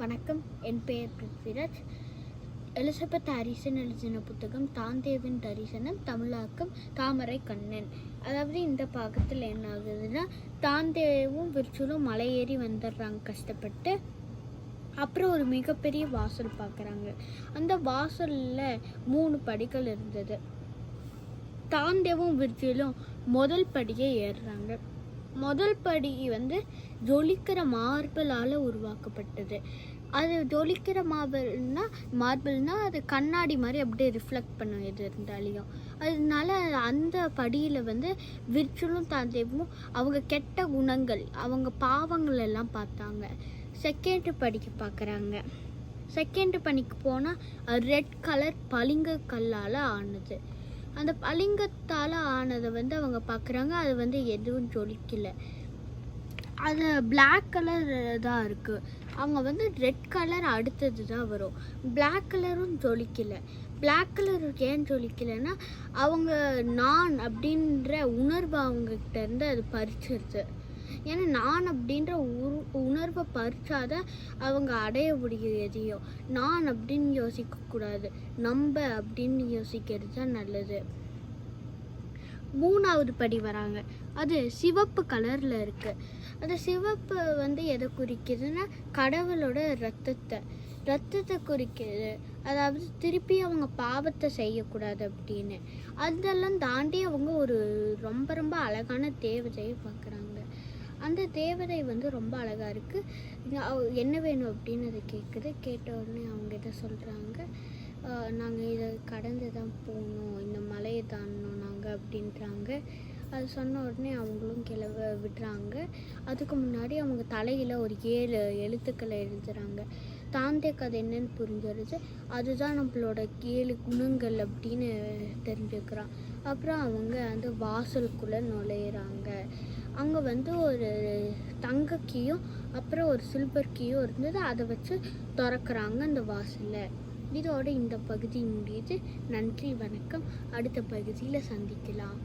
வணக்கம். என் பெயர் Prithviraj. Elizabeth Harrison எழுதின புத்தகம் தாந்தேவின் தரிசனம், தமிழாக்கம் தாமரை கண்ணன். அதாவது இந்த பாகத்தில் என்ன ஆகுதுன்னா, தாந்தேவும் விர்ச்சுலும் மலை ஏறி வந்துடுறாங்க கஷ்டப்பட்டு. அப்புறம் ஒரு மிகப்பெரிய வாசல் பார்க்குறாங்க. அந்த வாசலில் 3 படிகள் இருந்தது. தாந்தேவும் விர்ச்சுலும் முதல் படியை ஏறுறாங்க. முதல் படி ஜொலிக்கிற மார்பிளால் உருவாக்கப்பட்டது. அது ஜொலிக்கிற மார்பிள்னா அது கண்ணாடி மாதிரி அப்படியே ரிஃப்ளெக்ட் பண்ணும் எது இருந்தாலையும். அதனால அந்த படியில் விர்ச்சுலும் தாந்தேவும் அவங்க கெட்ட குணங்கள், அவங்க பாவங்கள் எல்லாம் பார்த்தாங்க. செகண்ட் படிக்கு பார்க்குறாங்க. செகண்ட் பணிக்கு போனால் ரெட் கலர் பளிங்கு கல்லால் ஆனது. அந்த பளிங்கத்தால் ஆனதை அவங்க பார்க்குறாங்க. அது எதுவும் ஜொலிக்கலை. அது பிளாக் கலர் தான் இருக்குது. அவங்க ரெட் கலர் அடுத்தது தான் வரும். பிளாக் கலரும் ஜொலிக்கலை. பிளாக் கலர் ஏன் ஜொலிக்கலைன்னா, அவங்க நான் அப்படின்ற உணர்வு அவங்கக்கிட்ட இருந்து அது பறிச்சிருது. ஏன்னா நான் அப்படின்ற உணர்வை பறிச்சாதான் அவங்க அடைய முடியும் எதையும். நான் அப்படின்னு யோசிக்கக்கூடாது, நம்ம அப்படின்னு யோசிக்கிறது தான் நல்லது. 3வது படி வராங்க. அது சிவப்பு கலரில் இருக்குது. அந்த சிவப்பு எதை குறிக்குதுன்னா, கடவுளோட ரத்தத்தை குறிக்குது. அதாவது திருப்பி அவங்க பாவத்தை செய்யக்கூடாது அப்படின்னு. அதெல்லாம் தாண்டி அவங்க ஒரு ரொம்ப ரொம்ப அழகான தேவதையை பார்க்குறாங்க. அந்த தேவதை ரொம்ப அழகாக இருக்குது. என்ன வேணும் அப்படின்னு அதை கேட்ட உடனே அவங்க இதை சொல்கிறாங்க, நாங்கள் இதை கடந்து தான் போகணும், இந்த மலையை தாண்டணும் நாங்கள் அப்படின்றாங்க. அது சொன்ன உடனே அவங்களும் விடுறாங்க. அதுக்கு முன்னாடி அவங்க தலையில் ஒரு 7 எழுத்துக்களை எழுதுகிறாங்க. தாந்தேக்கு அது என்னன்னு புரிஞ்சிருச்சு. அதுதான் நம்மளோட 7 குணங்கள் அப்படின்னு தெரிஞ்சுக்கிறான். அப்புறம் அவங்க அந்த வாசலுக்குள்ளே நுழையிறாங்க. அங்கே ஒரு தங்க கீயும் அப்புறம் ஒரு சில்வர் கீயும் இருந்தது. அதை வச்சு திறக்கிறாங்க அந்த வாசலில். இதோட இந்த பகுதி முடியுது. நன்றி, வணக்கம். அடுத்த பகுதியில் சந்திக்கலாம்.